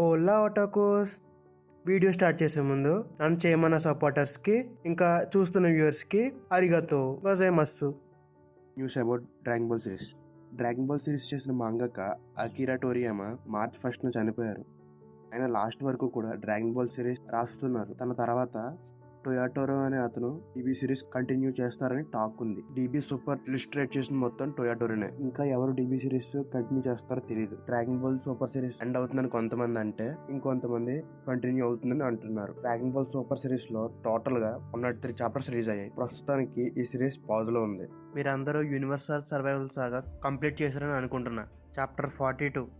Ola ఓటాకోస్ video start చేసే ముందు నన్ను చేయమన్న సపోర్టర్స్కి ఇంకా చూస్తున్న వ్యూవర్స్కి అరిగతో గజైమస్సు. News about dragon ball series. Dragon ball series చేసిన మాంగాక అకిరా టోరియామా మార్చ్ 1న చనిపోయారు. ఆయన లాస్ట్ వరకు కూడా డ్రాగన్ బాల్ సిరీస్ రాస్తున్నారు. తన తర్వాత టొయాటోరో అనే అతను డీబీ సిరీస్ కంటిన్యూ చేస్తారని టాక్ ఉంది. డీబీ సూపర్ ఇలిస్ట్రేట్ చేసిన మొత్తం టొయాటోరోనే. ఇంకా ఎవరు డీబీ సిరీస్ కంటిన్యూ చేస్తారో తెలియదు. Dragon ball super series end అవుతుందని కొంతమంది అంటే, ఇంకొంతమంది కంటిన్యూ అవుతుందని అంటున్నారు. డ్రాగన్ బాల్ సూపర్ సిరీస్ లో టోటల్ గా 103 చాప్టర్స్ రిలీజ్ అయ్యాయి. ప్రస్తుతానికి ఈ సిరీస్ పాజ్ లో ఉంది. మీరందరూ యూనివర్సల్ సర్వైవల్ సాగా కంప్లీట్ చేశారని అనుకుంటున్నా. చాప్టర్ 42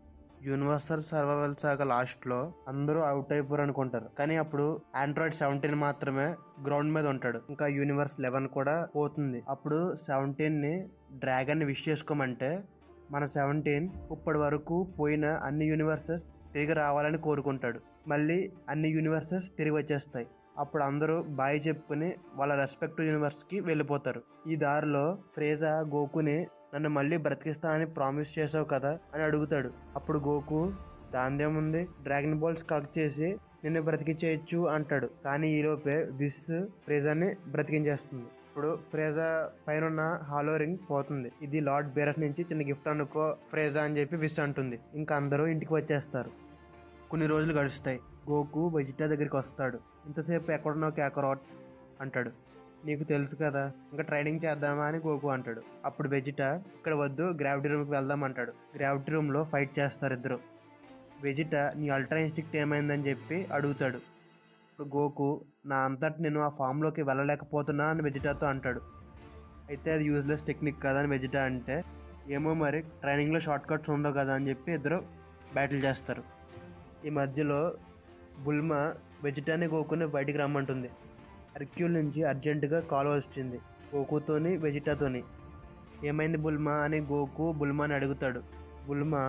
యూనివర్సల్ సర్వైవల్ సాగా లాస్ట్ లో అందరూ అవుట్ అయిపోరు అనుకుంటారు, కానీ అప్పుడు ఆండ్రాయిడ్ 17 మాత్రమే గ్రౌండ్ మీద ఉంటాడు. ఇంకా యూనివర్స్ 11 కూడా పోతుంది. అప్పుడు 17 ని డ్రాగన్ ని విష్ చేసుకోమంటే మన 17 ఇప్పటి వరకు పోయిన అన్ని యూనివర్సెస్ తిరిగి రావాలని కోరుకుంటాడు. మళ్ళీ అన్ని యూనివర్సెస్ తిరిగి వచ్చేస్తాయి. అప్పుడు అందరూ బాయ్ చెప్పుకుని వాళ్ళ రెస్పెక్టివ్ యూనివర్స్ కి వెళ్ళిపోతారు. ఈ దారిలో ఫ్రేజా గోకుని నన్ను మళ్ళీ బ్రతికిస్తానని ప్రామిస్ చేసావు కదా అని అడుగుతాడు. అప్పుడు గోకు దాందేముంది, డ్రాగన్ బాల్స్ కలెక్ట్ చేసి నిన్ను బ్రతికించేయచ్చు అంటాడు. కానీ ఈలోపే విస్ ఫ్రేజాని బ్రతికించేస్తుంది. ఇప్పుడు ఫ్రేజా పైన హాలో రింగ్ పోతుంది. ఇది లార్డ్ బేరస్ నుంచి చిన్న గిఫ్ట్ అనుకో ఫ్రేజా అని చెప్పి విస్ అంటుంది. ఇంకా అందరూ ఇంటికి వచ్చేస్తారు. కొన్ని రోజులు గడుస్తాయి. గోకు వెజిటా దగ్గరికి వస్తాడు. ఇంతసేపు ఎక్కడున్నావు కాకరాట్ అంటాడు. నీకు తెలుసు కదా, ఇంకా ట్రైనింగ్ చేద్దామా అని గోకు అంటాడు. అప్పుడు వెజిటా ఇక్కడ వద్దు, గ్రావిటీ రూమ్కి వెళ్దాం అంటాడు. గ్రావిటీ రూమ్లో ఫైట్ చేస్తారు ఇద్దరు. వెజిటా నీ అల్ట్రా ఇన్స్టింక్ట్ ఏమైందని చెప్పి అడుగుతాడు. ఇప్పుడు గోకు నా అంతటి నేను ఆ ఫామ్లోకి వెళ్ళలేకపోతున్నా అని వెజిటాతో అంటాడు. అయితే అది యూజ్లెస్ టెక్నిక్ కదా అని వెజిటా అంటే, ఏమో మరి ట్రైనింగ్లో షార్ట్ కట్స్ ఉండవు కదా అని చెప్పి ఇద్దరు బ్యాటిల్ చేస్తారు. ఈ మధ్యలో బుల్మా వెజిటాని గోకుని బయటికి రమ్మంటుంది. హెర్క్యూల్ నుంచి అర్జెంటుగా కాల్ వచ్చింది గోకుతోని వెజిటాతోని. ఏమైంది బుల్మా అని గోకు బుల్మాని అడుగుతాడు. బుల్మా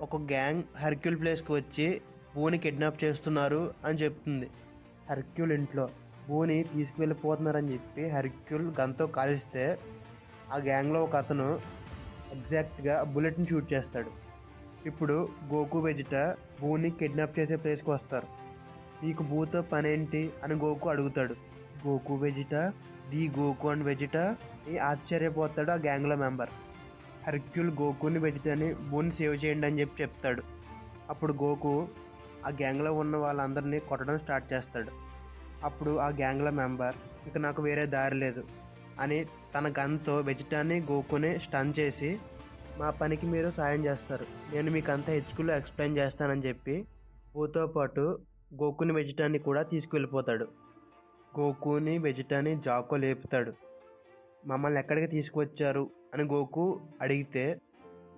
ఒక గ్యాంగ్ హెర్క్యూల్ ప్లేస్కి వచ్చి బూని కిడ్నాప్ చేస్తున్నారు అని చెప్తుంది. హెర్క్యూల్ ఇంట్లో బూని తీసుకువెళ్ళిపోతున్నారని చెప్పి హెర్క్యూల్ గన్తో కాలిస్తే ఆ గ్యాంగ్లో ఒక అతను ఎగ్జాక్ట్గా బుల్లెట్ని షూట్ చేస్తాడు. ఇప్పుడు గోకు వెజిటా బూని కిడ్నాప్ చేసే ప్లేస్కి వస్తారు. నీకు బూతో పనేంటి అని గోకు అడుగుతాడు. గోకు వెజిటా ది గోకు అండ్ వెజిటా ఆశ్చర్యపోతాడు ఆ గ్యాంగ్లో మెంబర్. హెర్క్యూల్ గోకుని వెజిటాని బూని సేవ్ చేయండి అని చెప్పి చెప్తాడు. అప్పుడు గోకు ఆ గ్యాంగ్లో ఉన్న వాళ్ళందరినీ కొట్టడం స్టార్ట్ చేస్తాడు. అప్పుడు ఆ గ్యాంగ్లో మెంబర్ ఇంకా నాకు వేరే దారి లేదు అని తన గన్తో వెజిటాని గోకుని స్టన్ చేసి మా పనికి మీరు సాయం చేస్తారు, నేను మీకు అంతా హెచ్క్యూలో ఎక్స్ప్లెయిన్ చేస్తానని చెప్పి బూతో పాటు గోకుని వెజిటాని కూడా తీసుకువెళ్ళిపోతాడు. గోకుని వెజిటాని జాకో లేపుతాడు. మమ్మల్ని ఎక్కడికి తీసుకువచ్చారు అని గోకు అడిగితే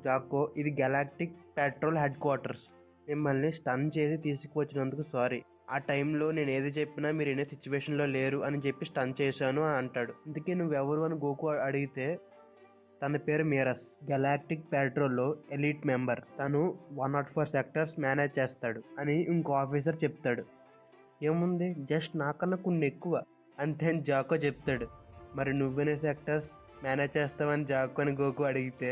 జాకో ఇది గెలాక్టిక్ పెట్రోల్ హెడ్ క్వార్టర్స్, మిమ్మల్ని స్టన్ చేసి తీసుకువచ్చినందుకు సారీ, ఆ టైంలో నేను ఏది చెప్పినా మీరు వినే సిచ్యువేషన్లో లేరు అని చెప్పి స్టన్ చేశాను అని అంటాడు. ఇందుకే నువ్వెవరు అని గోకు అడిగితే తన పేరు మీరస్, గెలాక్టిక్ పెట్రోల్లో ఎలీట్ మెంబర్, తను 104 సెక్టర్స్ మేనేజ్ చేస్తాడు అని ఇంకో ఆఫీసర్ చెప్తాడు. ఏముంది జస్ట్ నాకన్నా కొన్ని ఎక్కువ అంతే అని జాకో చెప్తాడు. మరి నువ్వెనే సెక్టర్స్ మేనేజ్ చేస్తావని జాకో అని గోకు అడిగితే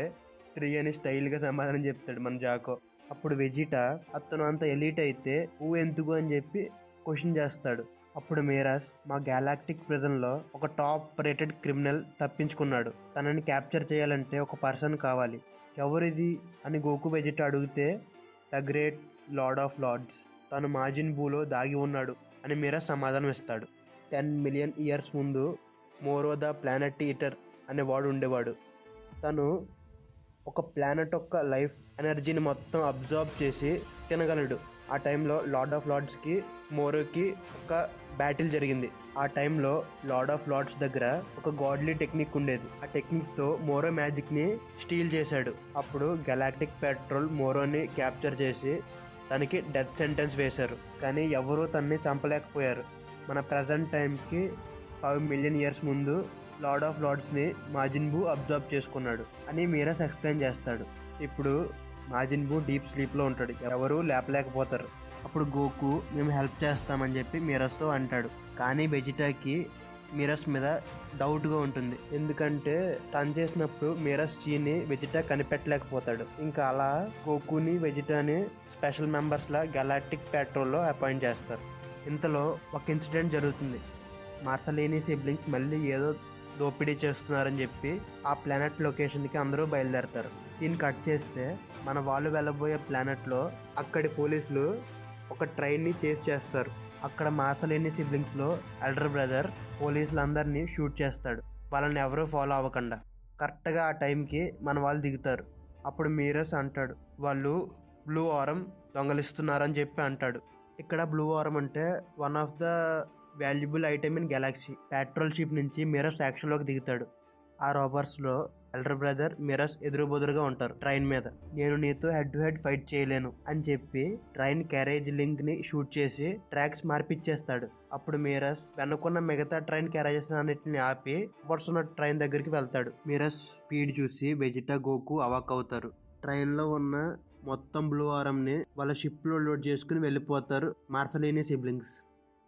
3 అని స్టైల్గా సమాధానం చెప్తాడు మన జాకో. అప్పుడు వెజిటా అతను అంత ఎలీట్ అయితే నువ్వు ఎందుకు అని చెప్పి క్వశ్చన్ చేస్తాడు. అప్పుడు మీరాస్ మా గ్యాలాక్టిక్ ప్రిజన్లో ఒక టాప్ రేటెడ్ క్రిమినల్ తప్పించుకున్నాడు, తనని క్యాప్చర్ చేయాలంటే ఒక పర్సన్ కావాలి, ఎవరిది అని గోకు వెజిటా అడిగితే the great lord of lords, తను మాజిన్ బూలో దాగి ఉన్నాడు అని మీరాస్ సమాధానం ఇస్తాడు. 10 మిలియన్ ఇయర్స్ ముందు మోరో ద ప్లానెట్ ఈటర్ అనే వాడు ఉండేవాడు. తను ఒక ప్లానెట్ యొక్క లైఫ్ ఎనర్జీని మొత్తం అబ్జర్వ్ చేసి తినగలడు. ఆ టైంలో లార్డ్ ఆఫ్ లార్డ్స్కి మోరోకి ఒక బ్యాటిల్ జరిగింది. ఆ టైంలో లార్డ్ ఆఫ్ లార్డ్స్ దగ్గర ఒక గాడ్లీ టెక్నిక్ ఉండేది. ఆ టెక్నిక్తో మోరో మ్యాజిక్ని స్టీల్ చేశాడు. అప్పుడు గెలాక్టిక్ పెట్రోల్ మోరోని క్యాప్చర్ చేసి తనకి డెత్ సెంటెన్స్ వేశారు, కానీ ఎవరూ తనని చంపలేకపోయారు. మన ప్రజెంట్ టైంకి 5 మిలియన్ ఇయర్స్ ముందు లార్డ్ ఆఫ్ లార్డ్స్ని మాజిన్ బూ అబ్జర్వ్ చేసుకున్నాడు అని మీరస్ ఎక్స్ప్లెయిన్ చేస్తాడు. ఇప్పుడు మాజిన్ బూ డీప్ స్లీప్లో ఉంటాడు, ఎవరూ లేపలేకపోతారు. అప్పుడు గోకు మేము హెల్ప్ చేస్తామని చెప్పి మీరస్తో అంటాడు. కానీ వెజిటాకి మిరస్ మీద డౌట్గా ఉంటుంది. ఎందుకంటే టర్న్ చేసినప్పుడు మిరస్ చీని వెజిటా కనిపెట్టలేకపోతాడు. ఇంకా అలా గోకుని వెజిటాని స్పెషల్ మెంబర్స్లా గెలాక్టిక్ పెట్రోల్లో అపాయింట్ చేస్తారు. ఇంతలో ఒక ఇన్సిడెంట్ జరుగుతుంది. మార్సలేని సిబ్లింగ్స్ మళ్ళీ ఏదో దోపిడీ చేస్తున్నారని చెప్పి ఆ ప్లానెట్ లొకేషన్కి అందరూ బయలుదేరతారు. సీన్ కట్ చేస్తే మన వాళ్ళు వెళ్ళబోయే ప్లానెట్లో అక్కడి పోలీసులు ఒక ట్రైన్ని చేస్ చేస్తారు. అక్కడ మార్సలేని సిబ్లింగ్స్లో ఎల్డర్ బ్రదర్ పోలీసులందరినీ షూట్ చేస్తాడు, వాళ్ళని ఎవరూ ఫాలో అవ్వకుండా. కరెక్ట్గా ఆ టైంకి మన వాళ్ళు దిగుతారు. అప్పుడు మీరస్ అంటాడు, వాళ్ళు బ్లూ ఆరం దొంగలిస్తున్నారని చెప్పి అంటాడు. ఇక్కడ బ్లూ ఆరం అంటే one of the valuable item in Galaxy. Petrol ship నుంచి మిరస్ యాక్షన్లోకి దిగుతాడు. ఆ రాబర్స్లో ఎల్డర్ బ్రదర్ మిరస్ ఎదురుబెదురుగా ఉంటారు ట్రైన్ మీద. నేను నీతో హెడ్ టు హెడ్ ఫైట్ చేయలేను అని చెప్పి ట్రైన్ క్యారేజ్ లింక్ ని షూట్ చేసి ట్రాక్స్ మార్పిచ్చేస్తాడు. అప్పుడు మిరస్ వెనుకున్న మిగతా ట్రైన్ క్యారేజెస్ అన్నిటిని ఆపి రాబర్స్ ఉన్న ట్రైన్ దగ్గరికి వెళ్తాడు. మిరస్ స్పీడ్ చూసి వెజిటా గోకు అవాక్ అవుతారు. ట్రైన్ లో ఉన్న మొత్తం బ్లూ ఆరం ని వాళ్ళ షిప్ లో లోడ్ చేసుకుని వెళ్ళిపోతారు మార్సలేని సిబ్లింగ్స్.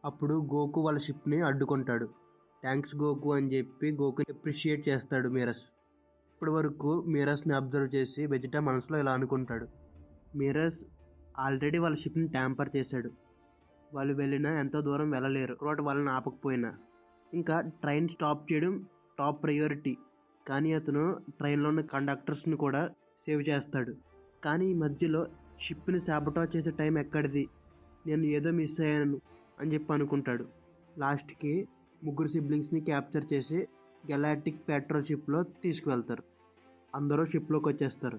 అప్పుడు గోకు వాళ్ళ షిప్ ని అడ్డుకుంటాడు. థ్యాంక్స్ గోకు అని చెప్పి గోకుని అప్రిషియేట్ చేస్తాడు మిరస్. ఇప్పటి వరకు మిరస్ని అబ్జర్వ్ చేసి వెజిటా మనసులో ఇలా అనుకుంటాడు, మిరస్ ఆల్రెడీ వాళ్ళ షిప్ని ట్యాంపర్ చేశాడు. వాళ్ళు వెళ్ళినా ఎంతో దూరం వెళ్ళలేరు కాబట్టి వాళ్ళని ఆపకపోయినా. ఇంకా ట్రైన్ స్టాప్ చేయడం టాప్ ప్రయారిటీ. కానీ అతను ట్రైన్లో ఉన్న కండక్టర్స్ని కూడా సేవ్ చేస్తాడు. కానీ ఈ మధ్యలో షిప్ని సాబటాజ్ చేసే టైం ఎక్కడిది, నేను ఏదో మిస్ అయ్యాను అని చెప్పి అనుకుంటాడు. లాస్ట్కి ముగ్గురు సిబ్లింగ్స్ని క్యాప్చర్ చేసి గెలాక్టిక్ పెట్రోల్ షిప్లో తీసుకువెళ్తారు. అందరూ షిప్లోకి వచ్చేస్తారు.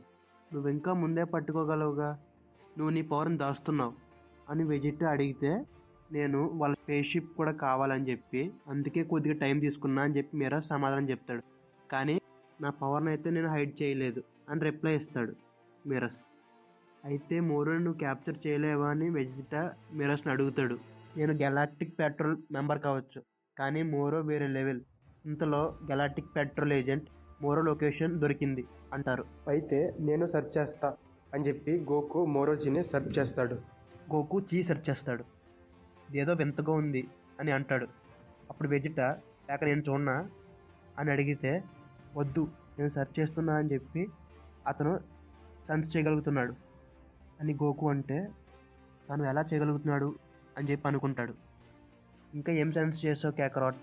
నువ్వు ఇంకా ముందే పట్టుకోగలవుగా, నువ్వు నీ పవర్ని దాస్తున్నావు అని వెజిటా అడిగితే, నేను వాళ్ళ స్పేస్ షిప్ కూడా కావాలని చెప్పి అందుకే కొద్దిగా టైం తీసుకున్నా అని చెప్పి మిరస్ సమాధానం చెప్తాడు. కానీ నా పవర్ని అయితే నేను హైడ్ చేయలేదు అని రిప్లై ఇస్తాడు మిరస్. అయితే మోరోని నువ్వు క్యాప్చర్ చేయలేవా అని వెజిటా మిరస్ని అడుగుతాడు. నేను గెలాక్టిక్ పెట్రోల్ మెంబర్ కావచ్చు, కానీ మోరో వేరే లెవెల్. ఇంతలో గెలాక్టిక్ పెట్రోల్ ఏజెంట్ మోరో లొకేషన్ దొరికింది అంటారు. అయితే నేను సెర్చ్ చేస్తా అని చెప్పి గోకు మోరోజీని సెర్చ్ చేస్తాడు. గోకు చీ సెర్చ్ చేస్తాడు. ఏదో వింతగా ఉంది అని అంటాడు. అప్పుడు వెజిటా లేక నేను చూడనా అని అడిగితే, వద్దు నేను సెర్చ్ చేస్తున్నా అని చెప్పి అతను సెన్స్ చేయగలుగుతున్నాడు అని గోకు అంటే, తను ఎలా చేయగలుగుతున్నాడు అని చెప్పి అనుకుంటాడు. ఇంకా ఏం సెన్స్ చేసావు కాకరాట్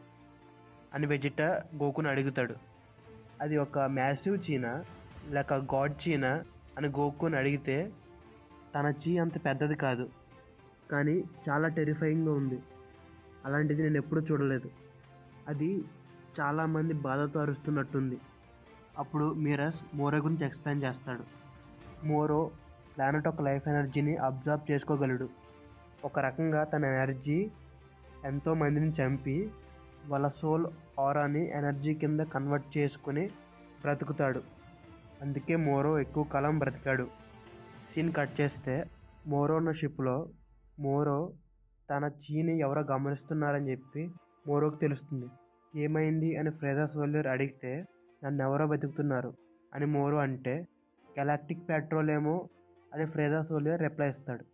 అని వెజిటా గోకుని అడుగుతాడు. అది ఒక మ్యాసివ్ చీనా లేక గాడ్ చీనా అని గోకుని అడిగితే, తన చీ అంత పెద్దది కాదు, కానీ చాలా టెరిఫైయింగ్గా ఉంది. అలాంటిది నేను ఎప్పుడూ చూడలేదు. అది చాలామంది బాధతో అరుస్తున్నట్టుంది. అప్పుడు మిరస్ మోరో గురించి ఎక్స్ప్లెయిన్ చేస్తాడు. మోరో ప్లానెట్ ఒక లైఫ్ ఎనర్జీని అబ్జర్వ్ చేసుకోగలడు. ఒక రకంగా తన ఎనర్జీ ఎంతో మందిని చంపి వాళ్ళ సోల్ ఆరాని ఎనర్జీ కింద కన్వర్ట్ చేసుకుని బ్రతుకుతాడు. అందుకే మోరో ఎక్కువ కాలం బ్రతికాడు. సీన్ కట్ చేస్తే మోరో ఉన్న షిప్లో మోరో తన చీని ఎవరో గమనిస్తున్నారని చెప్పి మోరోకి తెలుస్తుంది. ఏమైంది అని ఫ్రేజా సోల్జర్ అడిగితే, నన్ను ఎవరో వెతుకుతున్నారు అని మోరో అంటే, గెలాక్టిక్ పెట్రోల్ ఏమో అని ఫ్రేజా సోల్జర్ రిప్లై ఇస్తాడు.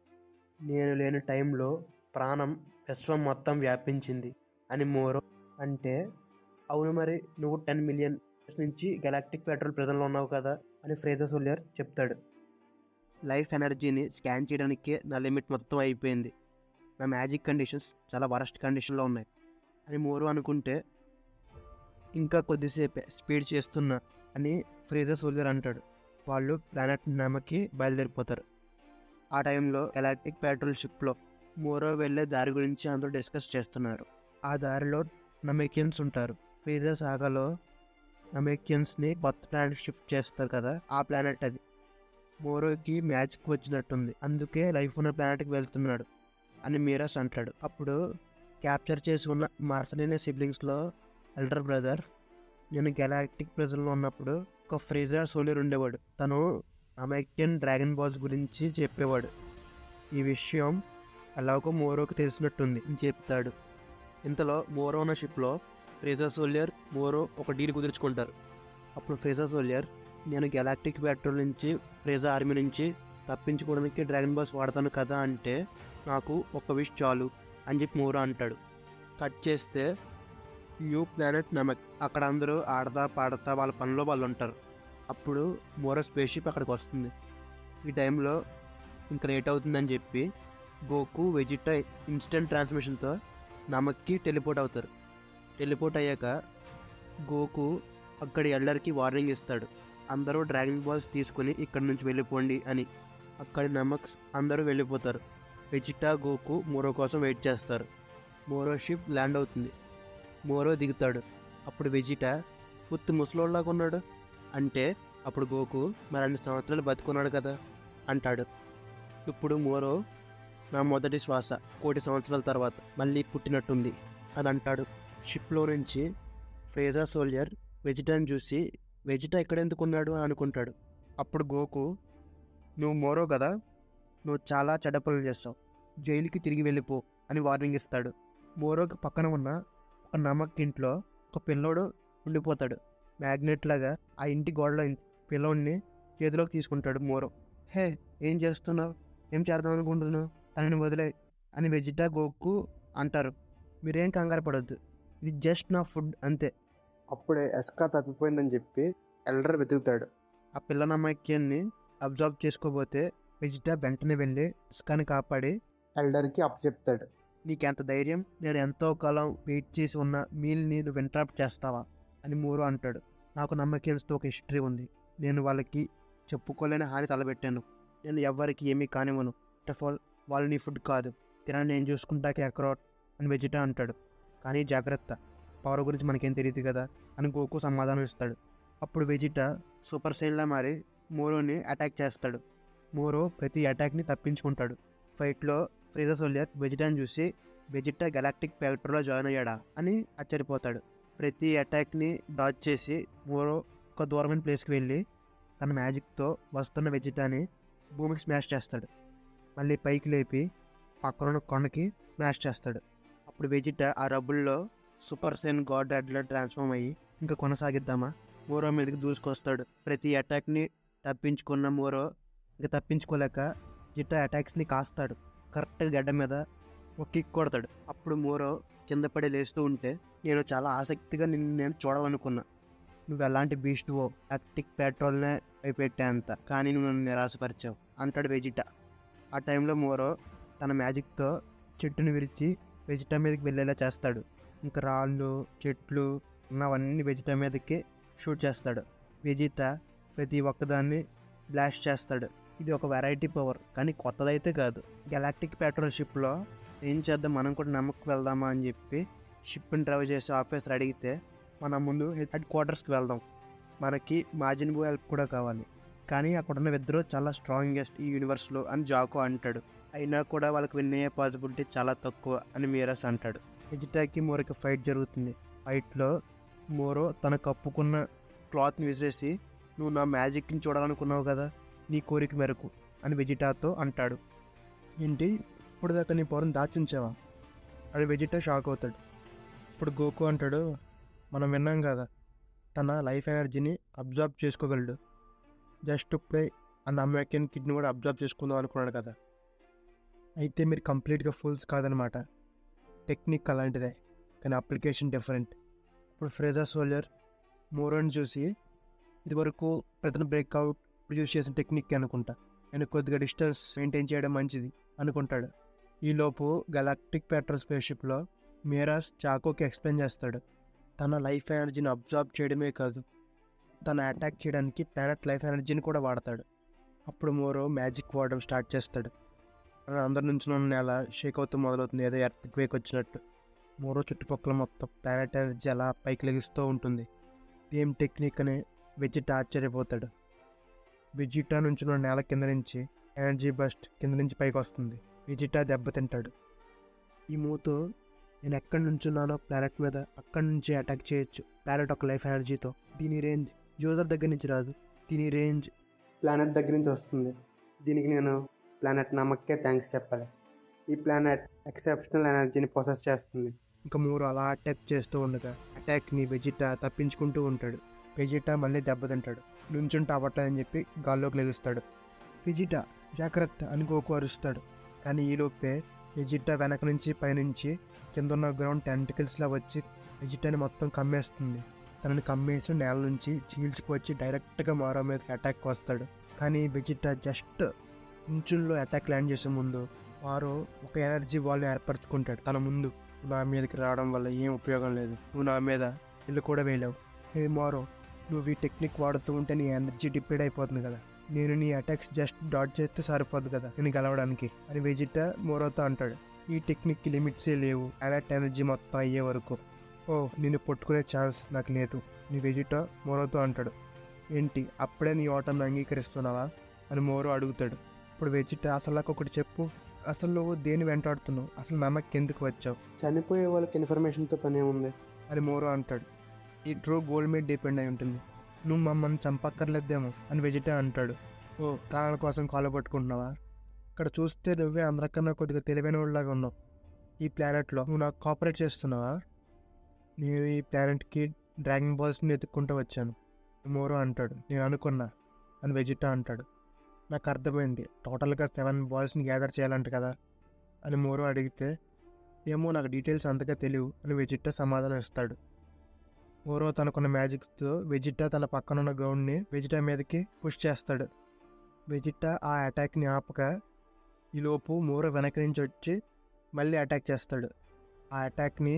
నేను లేని టైంలో ప్రాణం విశ్వం మొత్తం వ్యాపించింది అని మోరో అంటే, అవును మరి నువ్వు 10 మిలియన్ నుంచి గెలాక్టిక్ పెట్రోల్ ప్రెజెంట్లో ఉన్నావు కదా అని ఫ్రేజా సోల్జర్ చెప్తాడు. లైఫ్ ఎనర్జీని స్కాన్ చేయడానికే నా లిమిట్ మొత్తం అయిపోయింది, నా మ్యాజిక్ కండిషన్స్ చాలా వరస్ట్ కండిషన్లో ఉన్నాయి అని మోరో అనుకుంటే, ఇంకా కొద్దిసేపే స్పీడ్ చేస్తున్నా అని ఫ్రేజా సోల్జర్ అంటాడు. వాళ్ళు ప్లానెట్ నమ్మకి బయలుదేరిపోతారు. ఆ టైంలో గెలాక్టిక్ పెట్రోల్ షిప్లో మోరో వెళ్ళే దారి గురించి అందరూ డిస్కస్ చేస్తున్నారు. ఆ దారిలో నమేకియన్స్ ఉంటారు. ఫ్రేజా సాగాలో నమేకియన్స్ని కొత్త ప్లానెట్ షిఫ్ట్ చేస్తారు కదా, ఆ ప్లానెట్ అది. మోరోకి మ్యాజిక్ వచ్చినట్టుంది, అందుకే లైఫ్ ఉన్న ప్లానెట్కి వెళ్తున్నాడు అని మిరస్ అంటాడు. అప్పుడు క్యాప్చర్ చేసి ఉన్న మార్సలేని సిబ్లింగ్స్లో ఎల్డర్ బ్రదర్, నేను గెలాక్టిక్ ప్రెజెంట్లో ఉన్నప్పుడు ఒక ఫ్రేజా సోల్జర్ ఉండేవాడు, తను నమేకియన్ డ్రాగన్ బాల్స్ గురించి చెప్పేవాడు. ఈ విషయం ఎలాగో మోరోకి తెలిసినట్టుంది అని చెప్తాడు. ఇంతలో మోరో ఉన్న షిప్లో ఫ్రేజా సోల్జర్ మోరో ఒక డీల్ కుదుర్చుకుంటారు. అప్పుడు ఫ్రేజా సోల్జర్, నేను గెలాక్టిక్ పెట్రోల్ నుంచి ఫ్రేజా ఆర్మీ నుంచి తప్పించుకోవడానికి డ్రాగన్ బాల్స్ వాడతాను కదా అంటే, నాకు ఒక విష్ చాలు అని చెప్పి మోరో అంటాడు. కట్ చేస్తే న్యూ ప్లానెట్ నమక్. అక్కడ అందరూ ఆడతా పాడతా వాళ్ళ పనిలో వాళ్ళు ఉంటారు. అప్పుడు మోరో స్పేస్ షిప్ అక్కడికి వస్తుంది. ఈ టైంలో ఇంక లేట్ అవుతుందని చెప్పి గోకు వెజిటా ఇన్స్టెంట్ ట్రాన్స్మిషన్తో నమక్కి టెలిపోర్ట్ అవుతారు. టెలిపోర్ట్ అయ్యాక గోకు అక్కడి ఎల్డర్కి వార్నింగ్ ఇస్తాడు, అందరూ డ్రాగన్ బాల్స్ తీసుకుని ఇక్కడి నుంచి వెళ్ళిపోండి అని. అక్కడి నమక్స్ అందరూ వెళ్ళిపోతారు. వెజిటా గోకు మోరో కోసం వెయిట్ చేస్తారు. మోరో షిప్ ల్యాండ్ అవుతుంది. మోరో దిగుతాడు. అప్పుడు వెజిటా పుత్తు ముసలోళ్ళలాగా ఉన్నాడు అంటే అప్పుడు గోకు మరి 2 సంవత్సరాలు బతుకున్నాడు కదా అంటాడు. ఇప్పుడు మోరో నా మొదటి శ్వాస 1,000,000 సంవత్సరాల తర్వాత మళ్ళీ పుట్టినట్టుంది అని అంటాడు. షిప్లో నుంచి ఫ్రేజర్ సోల్జర్ వెజిటాని చూసి వెజిటా ఎక్కడెందుకున్నాడు అని అనుకుంటాడు. అప్పుడు గోకు, నువ్వు మోరో కదా, నువ్వు చాలా చెడ్డ పనులు చేస్తావు, జైలుకి తిరిగి వెళ్ళిపో అని వార్నింగ్ ఇస్తాడు. మోరోకి పక్కన ఉన్న ఒక నమక్ ఇంట్లో ఒక పిల్లోడు ఉండిపోతాడు. మ్యాగ్నెట్ లాగా ఆ ఇంటి గోడలో పిల్లోడిని చేతిలోకి తీసుకుంటాడు మోరో. హే, ఏం చేస్తున్నావు, ఏం చేద్దాం అనుకుంటున్నావు, తనని వదిలే అని వెజిటా గోకు అంటారు. మీరేం కంగారు పడొద్దు, ఇది జస్ట్ నా ఫుడ్ అంతే. అప్పుడే ఎస్కా తప్పిపోయిందని చెప్పి ఎల్డర్ వెతుకుతాడు. ఆ పిల్ల నమ్మకాన్ని అబ్జర్వ్ చేసుకోబోతే వెజిటా వెంటనే వెళ్ళి ఇస్కాని కాపాడి ఎల్డర్కి అప్పచెప్తాడు. నీకెంత ధైర్యం, నేను ఎంతో కాలం వెయిట్ చేసి ఉన్న మీల్ని నువ్వు ఇంటరప్ట్ చేస్తావా అని మోరో అంటాడు. నాకు నమ్మకంతో ఒక హిస్టరీ ఉంది, నేను వాళ్ళకి చెప్పుకోలేని హాని తలబెట్టాను, నేను ఎవ్వరికి ఏమీ కానివ్వను. ఫస్ట్ ఆఫ్ ఆల్ వాళ్ళు నీ ఫుడ్ కాదు, తినని నేను చూసుకుంటాక ఎక్రాట్ అని వెజిటా అంటాడు. కానీ జాగ్రత్త, పవర్ గురించి మనకేం తెలియదు కదా అని గోకు సమాధానం ఇస్తాడు. అప్పుడు వెజిటా సూపర్ సైన్లా మారి మోరోని అటాక్ చేస్తాడు. మోరో ప్రతి అటాక్ని తప్పించుకుంటాడు. ఫైట్లో ఫ్రీజర్ సోల్జర్ వెజిటాని చూసి వెజిటా గెలాక్టిక్ ఫ్యాక్టరీలో జాయిన్ అయ్యాడా అని ఆశ్చర్యపోతాడు. ప్రతి అటాక్ని డాచ్ చేసి మోరో ఒక దూరమైన ప్లేస్కి వెళ్ళి తన మ్యాజిక్తో వస్తున్న వెజిటాని భూమికి స్మాష్ చేస్తాడు. మళ్ళీ పైకి లేపి పక్కన కొండకి స్మాష్ చేస్తాడు. అప్పుడు వెజిటా ఆ రబ్బుల్లో సూపర్ సైన్ గాడ్ అడ్లా ట్రాన్స్ఫార్మ్ అయ్యి ఇంకా కొనసాగిద్దామా మోరో మీదకి దూసుకొస్తాడు. ప్రతి అటాక్ని తప్పించుకున్న మోరో ఇంకా తప్పించుకోలేక జిట్టా అటాక్స్ని కాస్తాడు. కరెక్ట్గా గడ్డ మీద ఒక కిక్ కొడతాడు. అప్పుడు మోరో కింద పడి లేస్తూ ఉంటే నేను చాలా ఆసక్తిగా నేను చూడాలనుకున్నా, నువ్వు ఎలాంటి బీస్ట్వో, ఆర్టిక్ పెట్రోల్నే అయిపెట్టేంత, కానీ నువ్వు నన్ను నిరాశపరిచావు అంటాడు వెజిటా. ఆ టైంలో మోరో తన మ్యాజిక్తో చెట్టుని విరిచి వెజిటా మీదకి వెళ్ళేలా చేస్తాడు. ఇంకా రాళ్ళు చెట్లు ఉన్నవన్నీ వెజిటా మీదకి షూట్ చేస్తాడు. వెజిటా ప్రతి ఒక్కదాన్ని బ్లాస్ట్ చేస్తాడు. ఇది ఒక వెరైటీ పవర్, కానీ కొత్తదైతే కాదు. గెలాక్టిక్ పెట్రోల్ షిప్లో ఏం చేద్దాం, మనం కూడా నమ్మకం వెళ్దామా అని చెప్పి షిప్ని డ్రైవ్ చేసే ఆఫీసర్ అడిగితే మనం ముందు హెడ్ క్వార్టర్స్కి వెళ్దాం, మనకి మాజిన్ బో హెల్ప్ కూడా కావాలి, కానీ అక్కడున్న ఇద్దరు చాలా స్ట్రాంగెస్ట్ ఈ యూనివర్స్లో అని జాకో అంటాడు. అయినా కూడా వాళ్ళకి విన్ అయ్యే పాసిబిలిటీ చాలా తక్కువ అని మీరస్ అంటాడు. వెజిటాకి మోరోకి ఫైట్ జరుగుతుంది. ఫైట్లో మోరో తన కప్పుకున్న క్లాత్ని విసిరేసి, నువ్వు నా మ్యాజిక్ని చూడాలనుకున్నావు కదా, నీ కోరిక మేరకు అని వెజిటాతో అంటాడు. ఏంటి, ఇప్పుడు దాకా నీ పవర్ని దాచుంచావా అని వెజిటా షాక్ అవుతాడు. ఇప్పుడు గోకు అంటాడు, మనం విన్నాం కదా, తన లైఫ్ ఎనర్జీని అబ్జర్వ్ చేసుకోగలడు, జస్ట్ ఇప్పుడే ఆ అమెరికన్ కిడ్ని కూడా అబ్జర్వ్ చేసుకుందాం అనుకున్నాడు కదా, అయితే మీరు కంప్లీట్గా ఫుల్స్ కాదనమాట. టెక్నిక్ అలాంటిదే, కానీ అప్లికేషన్ డిఫరెంట్. ఇప్పుడు ఫ్రేజర్ సోల్జర్ మోరోని చూసి, ఇదివరకు ప్రతిని బ్రేక్అవుట్ యూజ్ చేసిన టెక్నిక్ అనుకుంటా, నేను కొద్దిగా డిస్టెన్స్ మెయింటైన్ చేయడం మంచిది అనుకుంటాడు. ఈలోపు గెలాక్టిక్ పెట్రోల్ స్పేస్ షిప్లో మీరాస్ చాకోకి ఎక్స్ప్లెయిన్ చేస్తాడు, తన లైఫ్ ఎనర్జీని అబ్జర్వ్ చేయడమే కాదు, తన అటాక్ చేయడానికి ప్లానెట్ లైఫ్ ఎనర్జీని కూడా వాడతాడు. అప్పుడు మోరో మ్యాజిక్ వాడడం స్టార్ట్ చేస్తాడు. అందరి నుంచి నేల షేక్ అవుతూ మొదలవుతుంది, ఏదో ఎర్త్ క్వేక్ వచ్చినట్టు. మోరో చుట్టుపక్కల మొత్తం ప్లానెట్ ఎనర్జీ అలా పైకి లెగిస్తూ ఉంటుంది. ఏం టెక్నిక్ అని వెజిటా ఆశ్చర్యపోతాడు. వెజిటా నుంచి నేల కింద నుంచి ఎనర్జీ బస్ట్ కింద నుంచి పైకి వస్తుంది. వెజిటా దెబ్బతింటాడు. ఈ మూతో నేను ఎక్కడి నుంచున్నానో ప్లానెట్ మీద అక్కడి నుంచి అటాక్ చేయొచ్చు, ప్లానెట్ ఒక లైఫ్ ఎనర్జీతో. దీని రేంజ్ యూజర్ దగ్గర నుంచి రాదు, దీని రేంజ్ ప్లానెట్ దగ్గర నుంచి వస్తుంది. దీనికి నేను ప్లానెట్ నమ్మకే థ్యాంక్స్ చెప్పాలి. ఈ ప్లానెట్ ఎక్సెప్షనల్ ఎనర్జీని ప్రొసెస్ చేస్తుంది. ఇంకా మూడు అలా అటాక్ చేస్తూ ఉండగా అటాక్ని వెజిటా తప్పించుకుంటూ ఉంటాడు. వెజిటా మళ్ళీ దెబ్బతింటాడు. నుంచుంటే అవ్వట్లేదని చెప్పి గాల్లోకి లెగుస్తాడు. వెజిటా జాగ్రత్త అని గోకు అరుస్తాడు. కానీ ఈలోపే వెజిటా వెనక నుంచి పైనుంచి కింద ఉన్న గ్రౌండ్ టెంటికల్స్లా వచ్చి వెజిటాని మొత్తం కమ్మేస్తుంది. తనని కమ్మేసి నేల నుంచి చీల్చుకొచ్చి డైరెక్ట్గా మోరో మీదకి అటాక్ వస్తాడు. కానీ వెజిటా జస్ట్ ఇంచుల్లో అటాక్ ల్యాండ్ చేసే ముందు వారు ఒక ఎనర్జీ వాల్ని ఏర్పరచుకుంటాడు తన ముందు. నా మీదకి రావడం వల్ల ఏం ఉపయోగం లేదు, నువ్వు నా మీద ఇల్లు కూడా వేయలేవు. హే మోరో, నువ్వు ఈ టెక్నిక్ వాడుతూ ఉంటే నీ ఎనర్జీ డిపెండ్ అయిపోతుంది కదా, నేను నీ అటాక్స్ జస్ట్ డాట్ చేస్తే సరిపోదు కదా నేను గెలవడానికి అని వెజిటా మోరోతో అంటాడు. ఈ టెక్నిక్కి లిమిట్సే లేవు, అలర్ట్ ఎనర్జీ మొత్తం అయ్యే వరకు. ఓ, నిన్ను పట్టుకునే ఛాన్స్ నాకు లేదు నీ వెజిటా మోరోతో అంటాడు. ఏంటి, అప్పుడే నీ ఓటమిని అంగీకరిస్తున్నావా అని మోరో అడుగుతాడు. ఇప్పుడు వెజిటా, అసలు నాకు ఒకటి చెప్పు, అసలు నువ్వు దేని వెంటాడుతున్నావు, అసలు నమ్మకి ఎందుకు వచ్చావు చనిపోయే వాళ్ళకి ఇన్ఫర్మేషన్తో పని ఏముంది అని మోరో అంటాడు. ఈ ట్రూ గోల్ మీద డిపెండ్ అయి ఉంటుంది, నువ్వు మమ్మల్ని చంపక్కర్లేదేమో అని వెజిటా అంటాడు. ఓ, ప్రాణాల కోసం కాలు పట్టుకుంటున్నావా? ఇక్కడ చూస్తే నువ్వే అందరికన్నా కొద్దిగా తెలివైన వాళ్ళలాగా ఉన్నావు. ఈ ప్లానెట్లో నువ్వు నాకు కోఆపరేట్ చేస్తున్నావా? నేను ఈ ప్లానెట్కి డ్రాగన్ బాల్స్ని ఎత్తుక్కుంటూ వచ్చాను మోరో అంటాడు. నేను అనుకున్నా అని వెజిటా అంటాడు. నాకు అర్థమైంది, టోటల్గా 7 బాల్స్ని గ్యాదర్ చేయాలంట కదా అని మోరో అడిగితే, ఏమో నాకు డీటెయిల్స్ అంతగా తెలియవు అని వెజిటా సమాధానం ఇస్తాడు. మోరో తనకున్న మ్యాజిక్తో వెజిటా తన పక్కనున్న గ్రౌండ్ని వెజిటా మీదకి పుష్ చేస్తాడు. వెజిటా ఆ అటాక్ని ఆపక ఈలోపు మోరో వెనక నుంచి వచ్చి మళ్ళీ అటాక్ చేస్తాడు. ఆ అటాక్ని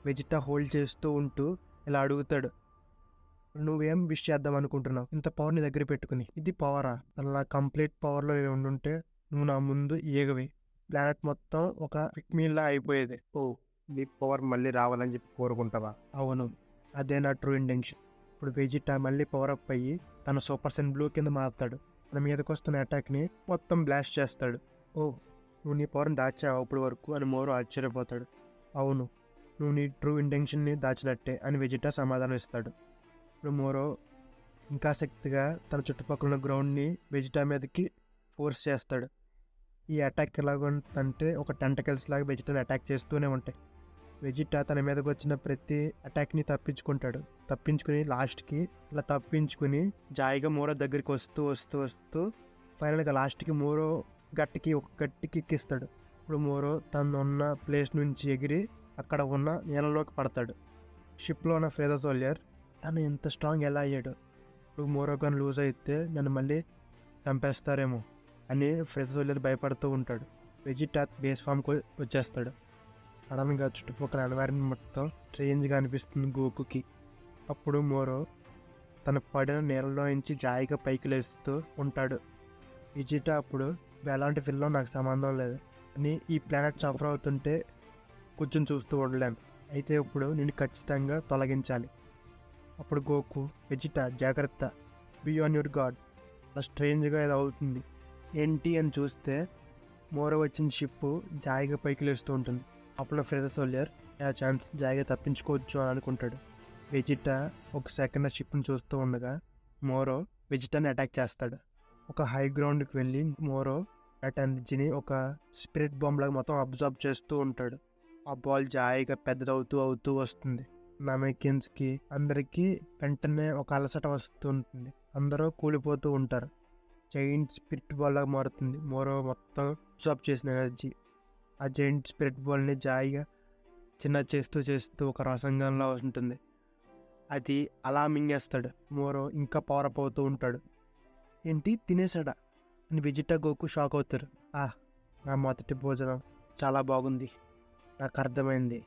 వెజిటా హోల్డ్ చేస్తూ ఉంటూ ఇలా అడుగుతాడు, నువ్వేం విష్ చేద్దాం అనుకుంటున్నావు ఇంత పవర్ నీ దగ్గర పెట్టుకుని? ఇది పవరా? అలా నా కంప్లీట్ పవర్లో నేను ఉండుంటే నువ్వు నా ముందు ఏగవి, ప్లానెట్ మొత్తం ఒక పిక్మీల్లా అయిపోయేది. ఓ, నీ పవర్ మళ్ళీ రావాలని చెప్పి కోరుకుంటావా? అవును, అదే నా ట్రూ ఇంటెన్షన్. ఇప్పుడు వెజిటా మళ్ళీ పవర్ అప్ అయ్యి తన సూపర్ సెన్ బ్లూ కింద మారుతాడు. తన మీదకి వస్తున్న అటాక్ని మొత్తం బ్లాస్ట్ చేస్తాడు. ఓ, నువ్వు నీ పవర్ని దాచావా అప్పటి వరకు అని మోరో ఆశ్చర్యపోతాడు. అవును, నువ్వు నీ ట్రూ ఇంటెన్షన్ని దాచినట్టే అని వెజిటా సమాధానం ఇస్తాడు. ఇప్పుడు మోరో ఇంకా శక్తిగా తన చుట్టుపక్కల ఉన్న గ్రౌండ్ని వెజిటా మీదకి ఫోర్స్ చేస్తాడు. ఈ అటాక్ ఎలాగంటే ఒక టెంటకల్స్ లాగా వెజిటాని అటాక్ చేస్తూనే ఉంటాయి. వెజిటా తన మీదకి వచ్చిన ప్రతి అటాక్ని తప్పించుకుని లాస్ట్కి ఇలా తప్పించుకుని జాయిగా మోరో దగ్గరికి వస్తూ వస్తూ వస్తూ ఫైనల్గా లాస్ట్కి మోరో ఒక గట్టికి ఎక్కిస్తాడు. ఇప్పుడు మోరో తను ఉన్న ప్లేస్ నుంచి ఎగిరి అక్కడ ఉన్న నీళ్ళలోకి పడతాడు. షిప్లో ఉన్న ఫ్రేజో సోల్జర్ తను ఎంత స్ట్రాంగ్ ఎలా అయ్యాడు, ఇప్పుడు మోరో గన్ లూజ్ అయితే నన్ను మళ్ళీ చంపేస్తారేమో అని ఫ్రేజో సోల్జర్ భయపడుతూ ఉంటాడు. వెజిటా బేస్ ఫామ్కి వచ్చేస్తాడు. సడన్గా చుట్టుపక్కల ఎన్వైరన్మెంట్ మొత్తం స్ట్రేంజ్గా అనిపిస్తుంది గోకుకి. అప్పుడు మోరో తన పడిన నీళ్ళలో నుంచి జాయిగా పైకి లేస్తూ ఉంటాడు. వెజిటా అప్పుడు ఎలాంటి ఫిల్లో నాకు సంబంధం లేదు అని ఈ ప్లానెట్ సఫర్ అవుతుంటే కూర్చొని చూస్తూ ఉండలేను, అయితే ఇప్పుడు నేను ఖచ్చితంగా తొలగించాలి. అప్పుడు గోకు, వెజిటా జాగ్రత్త, బీ ఆన్ యువర్ గాడ్, అలా స్ట్రేంజ్గా ఏదో అవుతుంది. ఏంటి అని చూస్తే మోరో వచ్చిన షిప్ జాయిగా పైకి లేస్తూ ఉంటుంది. అప్పుడు ఫ్రేజో సోల్జర్ ఆ ఛాన్స్ జాయిగా తప్పించుకోవచ్చు అని అనుకుంటాడు. వెజిటా ఒక సెకండ్ ఆ షిప్ని చూస్తూ ఉండగా మోరో వెజిటాని అటాక్ చేస్తాడు. ఒక హై గ్రౌండ్కి వెళ్ళి మోరో అట్ ఎనర్జీని ఒక స్పిరిట్ బాంబ్ లాగా మొత్తం అబ్జర్వ్ చేస్తూ ఉంటాడు. ఆ బాల్ జాయిగా పెద్దదవుతూ వస్తుంది. నామెకిన్స్కి అందరికీ వెంటనే ఒక అలసట వస్తుంటుంది, అందరూ కూలిపోతూ ఉంటారు. జైంట్ స్పిరిట్ బాల్ లాగా మారుతుంది మోరో మొత్తం అబ్జర్వ్ చేసిన ఎనర్జీ. ఆ జైంట్ స్పిరిట్ బాల్ని జాయిగా చిన్న చేస్తూ ఒక రసంగంలో ఉంటుంది. అది అలా మింగేస్తాడు. మోరో ఇంకా పవర్ అప్ అవుతూ ఉంటాడు. ఏంటి, తినేసాడా అని వెజిటా గోకు షాక్ అవుతారు. నా మొదటి భోజనం చాలా బాగుంది, నాకు అర్థమైంది,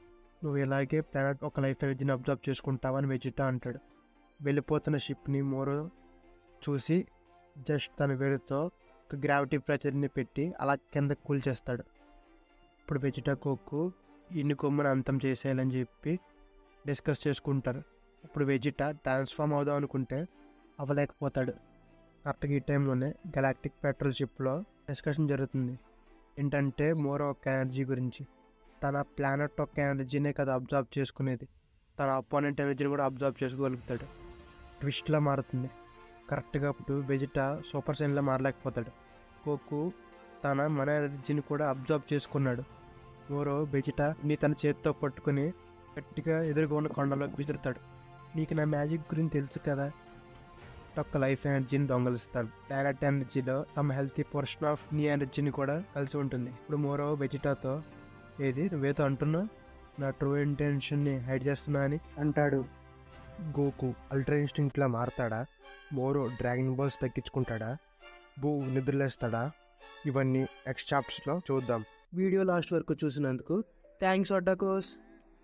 నువ్వు ఇలాగే ప్లానెట్ ఒక లైఫ్ ఎనర్జీని అబ్జర్వ్ చేసుకుంటావని వెజిటా అంటాడు. వెళ్ళిపోతున్న షిప్ని మోరో చూసి జస్ట్ తన వేరుతో ఒక గ్రావిటీ ప్రెషర్ని పెట్టి అలా కిందకు కూల్చేస్తాడు. ఇప్పుడు వెజిటా కోకు ఇన్ని కొమ్మను అంతం చేసేయాలని చెప్పి డిస్కస్ చేసుకుంటారు. ఇప్పుడు వెజిటా ట్రాన్స్ఫార్మ్ అవుదాం అనుకుంటే అవ్వలేకపోతాడు. కరెక్ట్గా ఈ టైంలోనే గెలాక్టిక్ పెట్రోల్ షిప్లో డిస్కషన్ జరుగుతుంది. ఏంటంటే మోరో ఒక ఎనర్జీ గురించి. తన ప్లానెట్ ఒక ఎనర్జీనే కదా అబ్జర్వ్ చేసుకునేది, తన అపోనెంట్ ఎనర్జీని కూడా అబ్జర్వ్ చేసుకోగలుగుతాడు. ట్విస్ట్లా మారుతుంది. కరెక్ట్గా అప్పుడు వెజిటా సూపర్ సైన్లా మారలేకపోతాడు. కోకు మన ఎనర్జీని కూడా అబ్జర్వ్ చేసుకున్నాడు. మోరో వెజిటాని తన చేతితో పట్టుకుని గట్టిగా ఎదురుగా ఉన్న కొండలోకి విసురుతాడు. నీకు నా మ్యాజిక్ గురించి తెలుసు కదా, ఒక్క లైఫ్ ఎనర్జీని దొంగలిస్తాను. ప్లానెట్ ఎనర్జీలో తమ హెల్తీ పోర్షన్ ఆఫ్ నీ ఎనర్జీని కూడా కలిసి ఉంటుంది. ఇప్పుడు మోరో వెజిటాతో, ఏది నువ్వేతో అంటున్నావు, నా ట్రూ ఇంటెన్షన్ని హైడ్ చేస్తున్నా అని అంటాడు. గోకు అల్ట్రా ఇన్స్టింక్ట్లా మారతాడా? మోరో డ్రాగన్ బాల్స్ తగ్గించుకుంటాడా? బూ నిద్రలేస్తాడా? ఇవన్నీ నెక్స్ట్ చాప్టర్స్లో చూద్దాం. వీడియో లాస్ట్ వరకు చూసినందుకు థ్యాంక్స్ అడ్డాకోస్.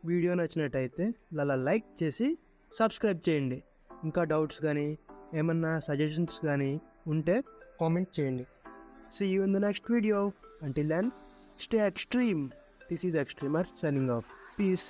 వీడియో నచ్చినట్టయితే లైక్ చేసి సబ్స్క్రైబ్ చేయండి. ఇంకా డౌట్స్ కానీ ఏమన్నా సజెషన్స్ కానీ ఉంటే కామెంట్ చేయండి. See you in the next video. Until then, stay extreme. This is Extremer signing off. Peace.